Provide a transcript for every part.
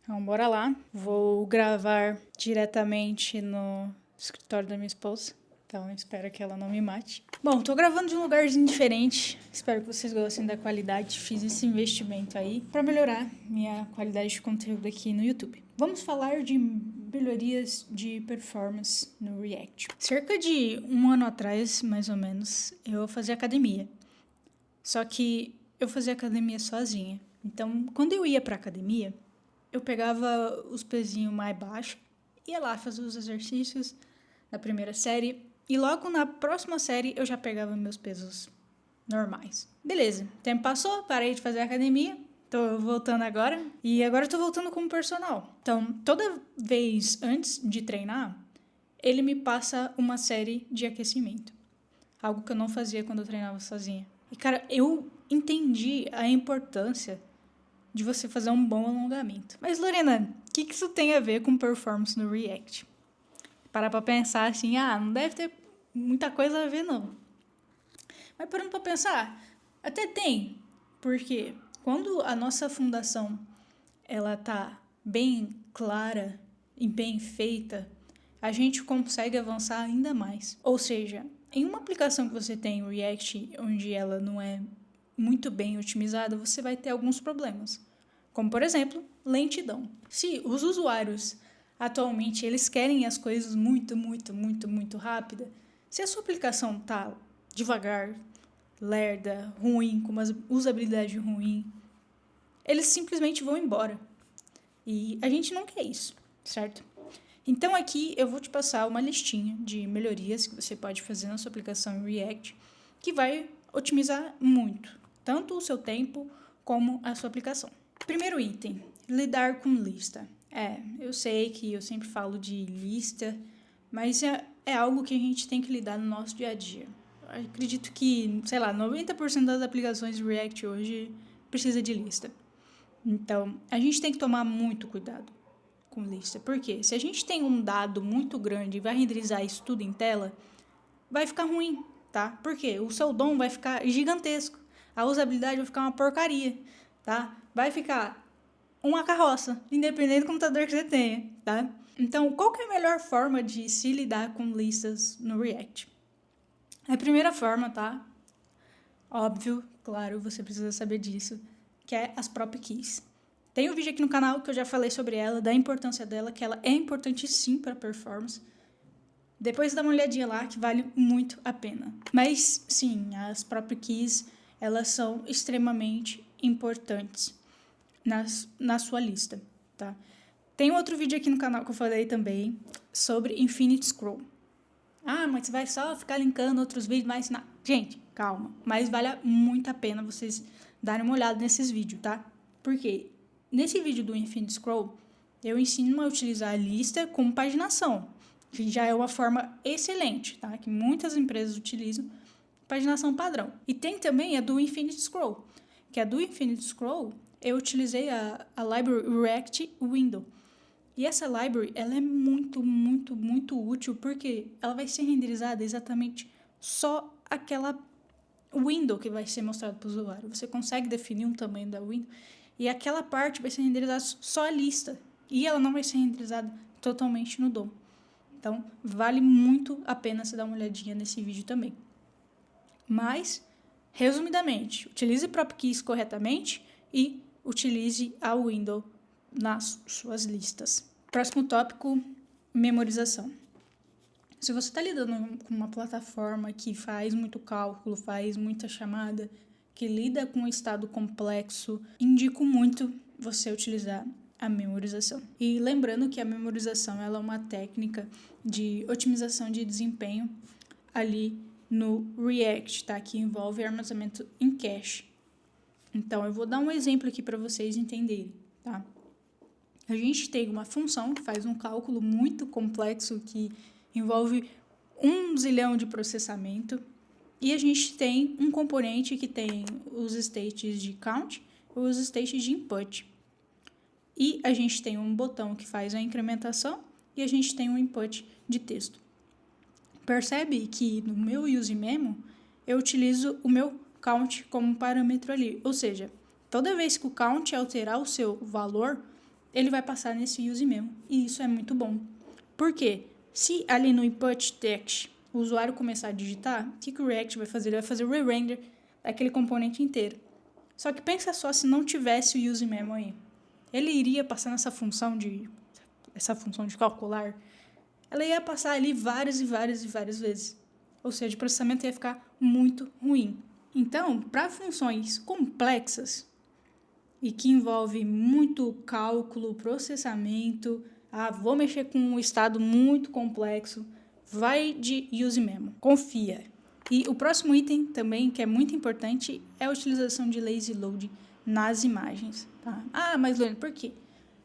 Então, bora lá. Vou gravar diretamente no escritório da minha esposa. Então, espero que ela não me mate. Bom, tô gravando de um lugarzinho diferente. Espero que vocês gostem da qualidade. Fiz esse investimento aí para melhorar minha qualidade de conteúdo aqui no YouTube. Vamos falar de melhorias de performance no React. Cerca de um ano atrás, mais ou menos, eu fazia academia. Só que eu fazia academia sozinha. Então, quando eu ia pra academia, eu pegava os pezinhos mais baixos, ia lá fazer os exercícios da primeira série e logo na próxima série eu já pegava meus pesos normais. Beleza, tempo passou, parei de fazer academia, tô voltando agora e agora eu tô voltando como personal. Então, toda vez antes de treinar, ele me passa uma série de aquecimento. Algo que eu não fazia quando eu treinava sozinha. E, cara, eu entendi a importância de você fazer um bom alongamento. Mas, Lorena, o que isso tem a ver com performance no React? Parar pra pensar assim, não deve ter muita coisa a ver, não. Mas parando pra pensar, até tem. Porque quando a nossa fundação ela tá bem clara e bem feita, a gente consegue avançar ainda mais. Ou seja, em uma aplicação que você tem o React, onde ela não é muito bem otimizada, você vai ter alguns problemas. Como, por exemplo, lentidão. Se os usuários atualmente eles querem as coisas muito rápida, se a sua aplicação está devagar, lerda, ruim, com uma usabilidade ruim, eles simplesmente vão embora. E a gente não quer isso, certo? Então aqui eu vou te passar uma listinha de melhorias que você pode fazer na sua aplicação em React que vai otimizar muito, tanto o seu tempo como a sua aplicação. Primeiro item, lidar com lista. Eu sei que eu sempre falo de lista, mas é algo que a gente tem que lidar no nosso dia a dia. Eu acredito que, 90% das aplicações de React hoje precisa de lista. Então, a gente tem que tomar muito cuidado com lista. Por quê? Se a gente tem um dado muito grande e vai renderizar isso tudo em tela, vai ficar ruim, tá? Por quê? O seu DOM vai ficar gigantesco. A usabilidade vai ficar uma porcaria, tá? Vai ficar uma carroça, independente do computador que você tenha, tá? Então, qual que é a melhor forma de se lidar com listas no React? A primeira forma, tá? Óbvio, claro, você precisa saber disso, que é as prop keys. Tem um vídeo aqui no canal que eu já falei sobre ela, da importância dela, que ela é importante sim para performance. Depois dá uma olhadinha lá, que vale muito a pena. Mas, sim, as prop keys, elas são extremamente importantes na sua lista, tá? Tem outro vídeo aqui no canal que eu falei também sobre Infinite Scroll. Mas você vai só ficar linkando outros vídeos, mas... Não. Gente, calma. Mas vale muito a pena vocês darem uma olhada nesses vídeos, tá? Porque nesse vídeo do Infinite Scroll, eu ensino a utilizar a lista como paginação, que já é uma forma excelente, tá? Que muitas empresas utilizam, paginação padrão. E tem também a do Infinite Scroll, que a do Infinite Scroll, eu utilizei a library React Window. E essa library, ela é muito útil, porque ela vai ser renderizada exatamente só aquela window que vai ser mostrada para o usuário. Você consegue definir um tamanho da window e aquela parte vai ser renderizada só a lista. E ela não vai ser renderizada totalmente no DOM. Então, vale muito a pena você dar uma olhadinha nesse vídeo também. Mas, resumidamente, utilize prop keys corretamente e utilize a window nas suas listas. Próximo tópico, memorização. Se você está lidando com uma plataforma que faz muito cálculo, faz muita chamada, que lida com um estado complexo, indico muito você utilizar a memorização. E lembrando que a memorização ela é uma técnica de otimização de desempenho ali no React, tá? Que envolve armazenamento em cache. Então, eu vou dar um exemplo aqui para vocês entenderem, tá? A gente tem uma função que faz um cálculo muito complexo que envolve 1 zilhão de processamento e a gente tem um componente que tem os states de count e os states de input. E a gente tem um botão que faz a incrementação e a gente tem um input de texto. Percebe que no meu useMemo eu utilizo o meu count como parâmetro ali, ou seja, toda vez que o count alterar o seu valor, ele vai passar nesse use memo. E isso é muito bom. Por quê? Se ali no input text o usuário começar a digitar, o que o React vai fazer? Ele vai fazer o re-render daquele componente inteiro. Só que pensa só se não tivesse o use memo aí. Ele iria passar essa função de calcular, ela ia passar ali várias e várias e várias vezes. Ou seja, o processamento ia ficar muito ruim. Então, para funções complexas e que envolve muito cálculo, processamento, vou mexer com um estado muito complexo, vai de use memo. Confia. E o próximo item também, que é muito importante, é a utilização de lazy load nas imagens. Tá? Mas Luana, por quê?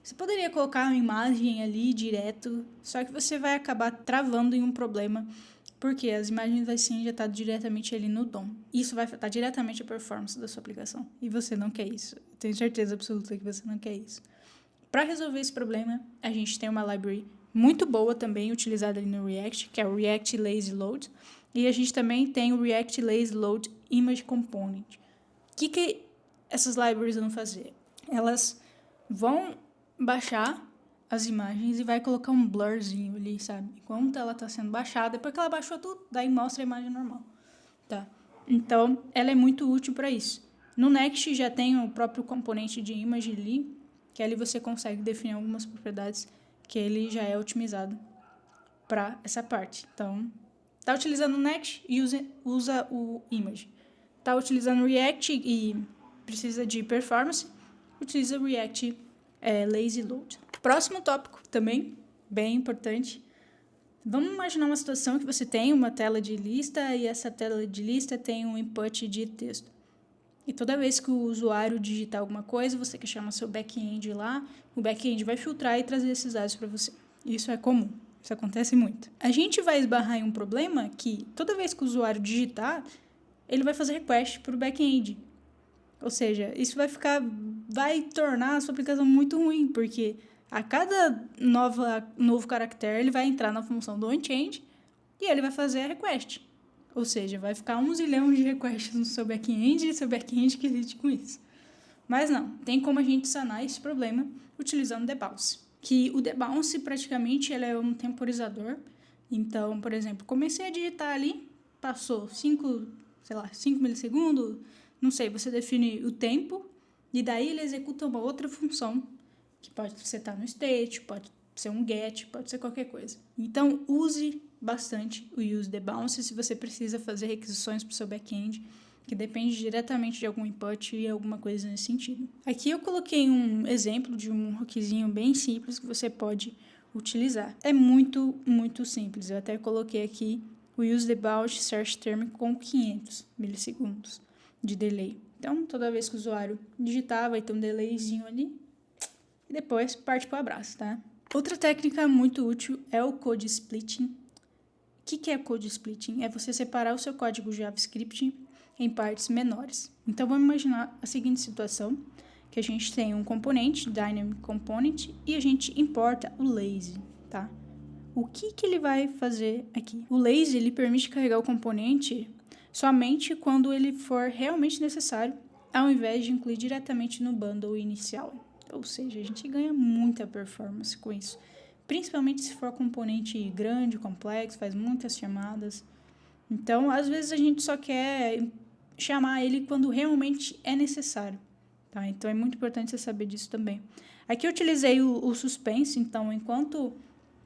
Você poderia colocar uma imagem ali direto, só que você vai acabar travando em um problema, porque as imagens vai ser injetado diretamente ali no DOM. Isso vai afetar diretamente a performance da sua aplicação. E você não quer isso. Tenho certeza absoluta que você não quer isso. Para resolver esse problema, a gente tem uma library muito boa também, utilizada ali no React, que é o React Lazy Load. E a gente também tem o React Lazy Load Image Component. O que essas libraries vão fazer? Elas vão baixar as imagens e vai colocar um blurzinho ali, sabe? Enquanto ela está sendo baixada, depois que ela baixou tudo, daí mostra a imagem normal, tá? Então, ela é muito útil para isso. No Next já tem o próprio componente de image ali, que ali você consegue definir algumas propriedades que ele já é otimizado para essa parte. Então, tá utilizando o Next e usa o image. Tá utilizando o React e precisa de performance, utiliza o React Lazy Load. Próximo tópico também, bem importante. Vamos imaginar uma situação que você tem uma tela de lista e essa tela de lista tem um input de texto. E toda vez que o usuário digitar alguma coisa, você quer chamar seu back-end lá, o back-end vai filtrar e trazer esses dados para você. Isso é comum, isso acontece muito. A gente vai esbarrar em um problema que toda vez que o usuário digitar, ele vai fazer request para o back-end. Ou seja, isso vai tornar a sua aplicação muito ruim, porque a cada novo caractere, ele vai entrar na função do onChange e ele vai fazer a request. Ou seja, vai ficar 1 zilhão de requests no seu back-end e seu back-end que lide com isso. Mas não, tem como a gente sanar esse problema utilizando o debounce. Que o debounce, praticamente, ele é um temporizador. Então, por exemplo, comecei a digitar ali, passou 5 milissegundos, não sei, você define o tempo e daí ele executa uma outra função, que pode ser no state, pode ser um get, pode ser qualquer coisa. Então, use bastante o use debounce se você precisa fazer requisições para o seu back-end, que depende diretamente de algum input e alguma coisa nesse sentido. Aqui eu coloquei um exemplo de um hookzinho bem simples que você pode utilizar. É muito, muito simples. Eu até coloquei aqui o use debounce search term com 500 milissegundos de delay. Então, toda vez que o usuário digitar, vai ter um delayzinho ali e depois parte para o abraço, tá? Outra técnica muito útil é o code splitting. O que é code splitting? É você separar o seu código JavaScript em partes menores. Então, vamos imaginar a seguinte situação, que a gente tem um componente, Dynamic Component, e a gente importa o lazy, tá? O que ele vai fazer aqui? O lazy, ele permite carregar o componente somente quando ele for realmente necessário, ao invés de incluir diretamente no bundle inicial. Ou seja, a gente ganha muita performance com isso. Principalmente se for componente grande, complexo, faz muitas chamadas. Então, às vezes a gente só quer chamar ele quando realmente é necessário. Tá? Então, é muito importante você saber disso também. Aqui eu utilizei o suspense, então, enquanto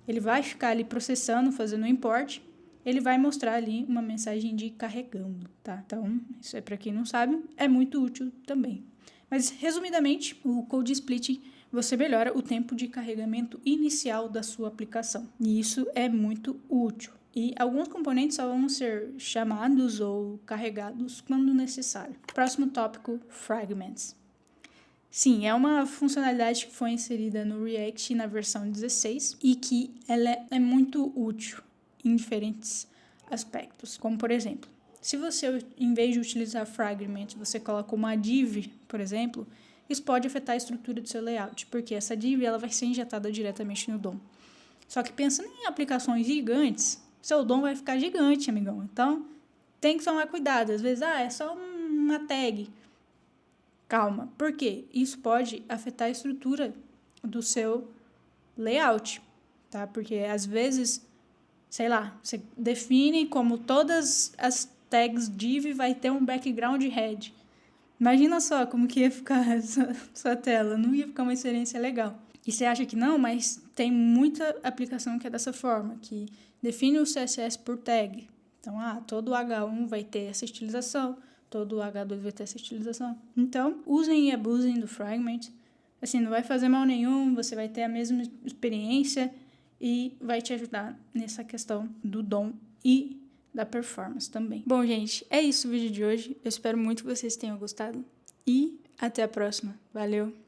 ele vai ficar ali processando, fazendo o import, ele vai mostrar ali uma mensagem de carregando, tá? Então, isso é para quem não sabe, é muito útil também. Mas, resumidamente, o code splitting, você melhora o tempo de carregamento inicial da sua aplicação. E isso é muito útil. E alguns componentes só vão ser chamados ou carregados quando necessário. Próximo tópico, fragments. Sim, é uma funcionalidade que foi inserida no React na versão 16 e que ela é muito útil em diferentes aspectos, como por exemplo, se você, em vez de utilizar fragment, você coloca uma div, por exemplo, isso pode afetar a estrutura do seu layout, porque essa div ela vai ser injetada diretamente no DOM. Só que pensando em aplicações gigantes, seu DOM vai ficar gigante, amigão. Então, tem que tomar cuidado. Às vezes, é só uma tag. Calma, por quê? Isso pode afetar a estrutura do seu layout, tá? Porque às vezes, sei lá, você define como todas as tags div vai ter um background red. Imagina só como que ia ficar essa sua tela, não ia ficar uma experiência legal. E você acha que não, mas tem muita aplicação que é dessa forma, que define o CSS por tag. Então, todo H1 vai ter essa estilização, todo H2 vai ter essa estilização. Então, usem e abusem do Fragment. Assim, não vai fazer mal nenhum, você vai ter a mesma experiência e vai te ajudar nessa questão do DOM e da performance também. Bom, gente, é isso o vídeo de hoje. Eu espero muito que vocês tenham gostado e até a próxima. Valeu!